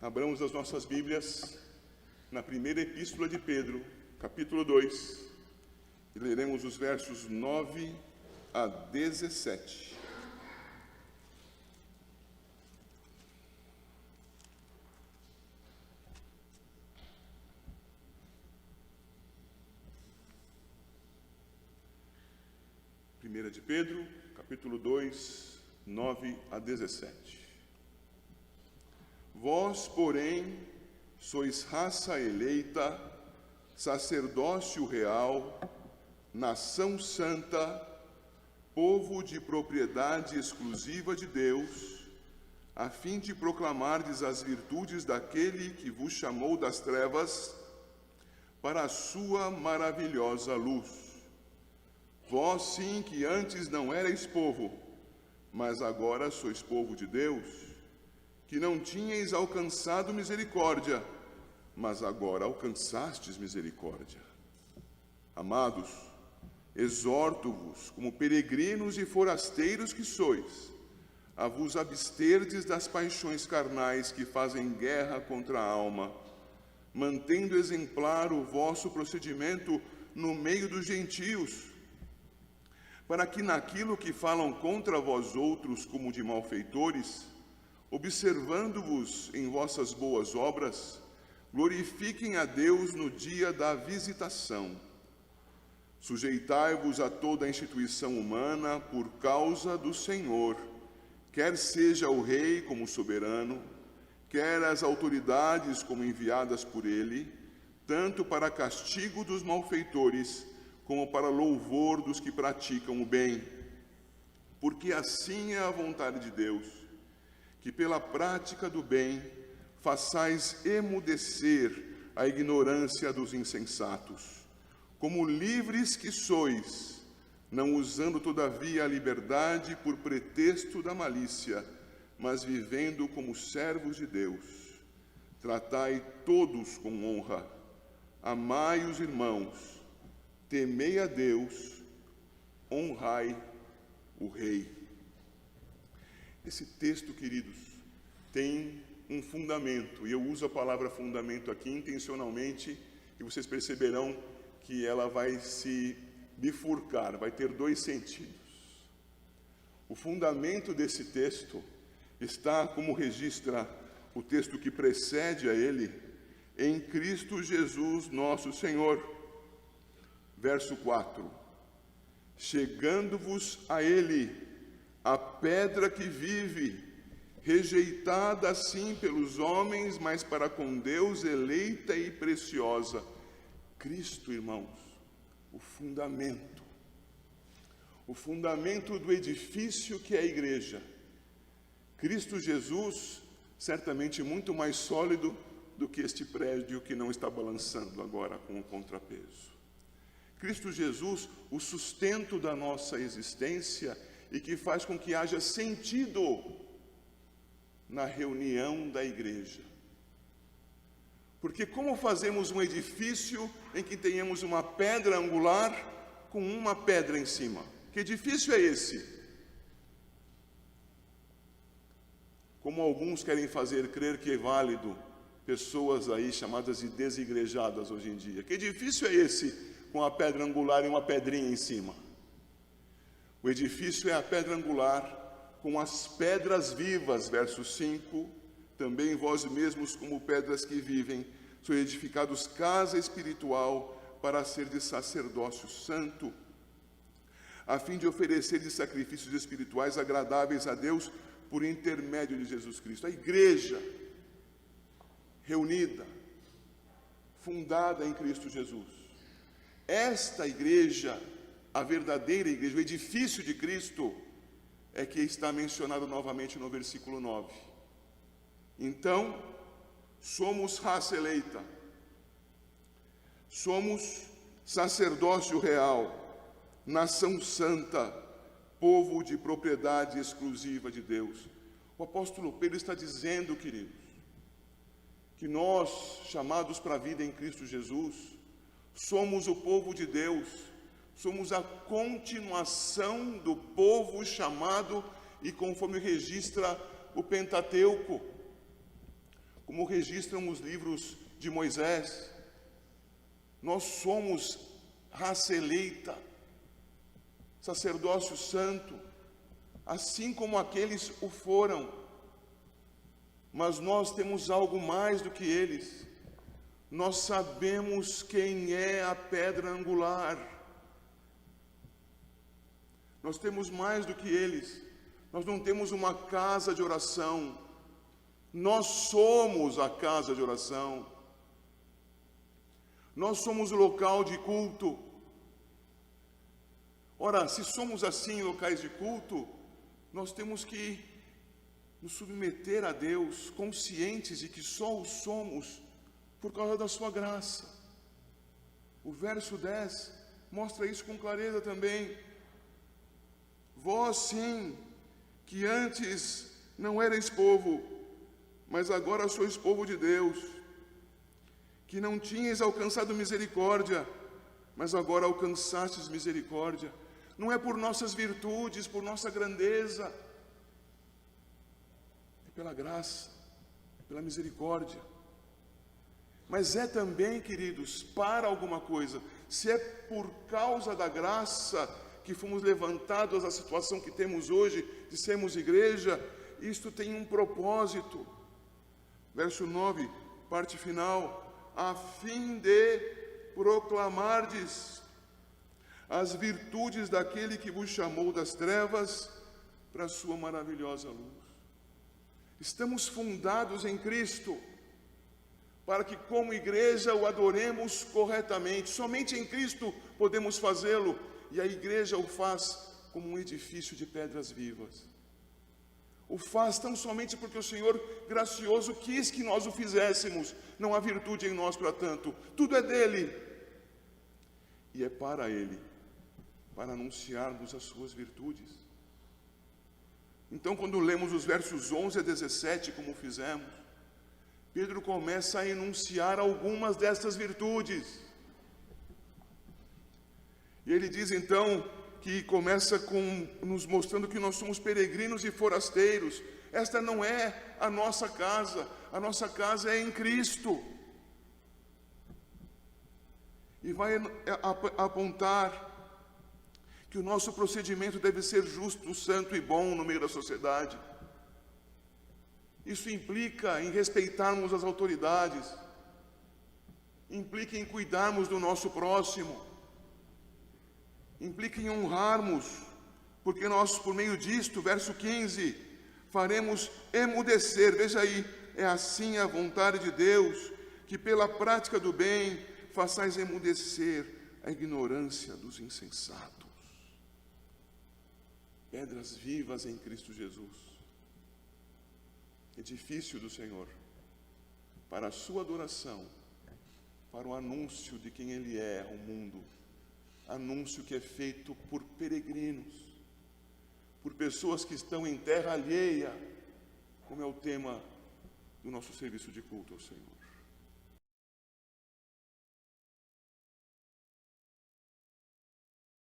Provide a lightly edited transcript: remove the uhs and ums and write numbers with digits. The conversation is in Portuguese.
Abramos as nossas Bíblias na primeira epístola de Pedro, capítulo 2, e leremos os versos 9 a 17. Primeira de Pedro, capítulo 2, 9 a 17. Vós, porém, sois raça eleita, sacerdócio real, nação santa, povo de propriedade exclusiva de Deus, a fim de proclamardes as virtudes daquele que vos chamou das trevas para a sua maravilhosa luz. Vós sim que antes não erais povo, mas agora sois povo de Deus, que não tinhais alcançado misericórdia, mas agora alcançastes misericórdia. Amados, exorto-vos, como peregrinos e forasteiros que sois, a vos absterdes das paixões carnais que fazem guerra contra a alma, mantendo exemplar o vosso procedimento no meio dos gentios, para que naquilo que falam contra vós outros como de malfeitores, observando-vos em vossas boas obras, glorifiquem a Deus no dia da visitação. Sujeitai-vos a toda a instituição humana por causa do Senhor, quer seja o rei como soberano, quer as autoridades como enviadas por ele, tanto para castigo dos malfeitores, como para louvor dos que praticam o bem. Porque assim é a vontade de Deus, que pela prática do bem façais emudecer a ignorância dos insensatos, como livres que sois, não usando todavia a liberdade por pretexto da malícia, mas vivendo como servos de Deus. Tratai todos com honra, amai os irmãos, temei a Deus, honrai o Rei. Esse texto, queridos, tem um fundamento, e eu uso a palavra fundamento aqui intencionalmente, e vocês perceberão que ela vai se bifurcar, vai ter dois sentidos. O fundamento desse texto está, como registra o texto que precede a ele, em Cristo Jesus nosso Senhor. Verso 4. Chegando-vos a ele, a pedra que vive, rejeitada assim pelos homens, mas para com Deus eleita e preciosa. Cristo, irmãos, o fundamento do edifício que é a igreja. Cristo Jesus, certamente muito mais sólido do que este prédio que não está balançando agora com o contrapeso. Cristo Jesus, o sustento da nossa existência e que faz com que haja sentido na reunião da igreja. Porque como fazemos um edifício em que tenhamos uma pedra angular com uma pedra em cima? Que edifício é esse? Como alguns querem fazer crer que é válido, pessoas aí chamadas de desigrejadas hoje em dia. Que edifício é esse com a pedra angular e uma pedrinha em cima? O edifício é a pedra angular com as pedras vivas, verso 5, também vós mesmos como pedras que vivem, sois edificados casa espiritual para ser de sacerdócio santo, a fim de oferecer de sacrifícios espirituais agradáveis a Deus por intermédio de Jesus Cristo. A igreja reunida, fundada em Cristo Jesus. Esta igreja, a verdadeira igreja, o edifício de Cristo, é que está mencionado novamente no versículo 9. Então, somos raça eleita, somos sacerdócio real, nação santa, povo de propriedade exclusiva de Deus. O apóstolo Pedro está dizendo, queridos, que nós, chamados para a vida em Cristo Jesus, somos o povo de Deus, somos a continuação do povo chamado, e conforme registra o Pentateuco, como registram os livros de Moisés. Nós somos raça eleita, sacerdócio santo, assim como aqueles o foram. Mas nós temos algo mais do que eles. Nós sabemos quem é a pedra angular. Nós temos mais do que eles. Nós não temos uma casa de oração. Nós somos a casa de oração. Nós somos o local de culto. Ora, se somos assim locais de culto, nós temos que nos submeter a Deus, conscientes de que só o somos por causa da sua graça. O verso 10 mostra isso com clareza também. Vós sim, que antes não erais povo, mas agora sois povo de Deus, que não tinhais alcançado misericórdia, mas agora alcançastes misericórdia. Não é por nossas virtudes, por nossa grandeza, é pela graça, pela misericórdia. Mas é também, queridos, para alguma coisa. Se é por causa da graça que fomos levantados à situação que temos hoje, de sermos igreja, isto tem um propósito. Verso 9, parte final: a fim de proclamardes as virtudes daquele que vos chamou das trevas para a sua maravilhosa luz. Estamos fundados em Cristo, para que como igreja o adoremos corretamente. Somente em Cristo podemos fazê-lo, e a igreja o faz como um edifício de pedras vivas. O faz tão somente porque o Senhor gracioso quis que nós o fizéssemos. Não há virtude em nós para tanto. Tudo é dele. E é para ele, para anunciarmos as suas virtudes. Então, quando lemos os versos 11 a 17, como fizemos, Pedro começa a enunciar algumas destas virtudes. E ele diz então que começa nos mostrando que nós somos peregrinos e forasteiros. Esta não é a nossa casa é em Cristo. E vai apontar que o nosso procedimento deve ser justo, santo e bom no meio da sociedade. Isso implica em respeitarmos as autoridades, implica em cuidarmos do nosso próximo, implica em honrarmos, porque nós, por meio disto, verso 15, faremos emudecer, veja aí, é assim a vontade de Deus, que pela prática do bem façais emudecer a ignorância dos insensatos. Pedras vivas em Cristo Jesus, edifício do Senhor, para a sua adoração, para o anúncio de quem Ele é ao mundo, anúncio que é feito por peregrinos, por pessoas que estão em terra alheia, como é o tema do nosso serviço de culto ao Senhor.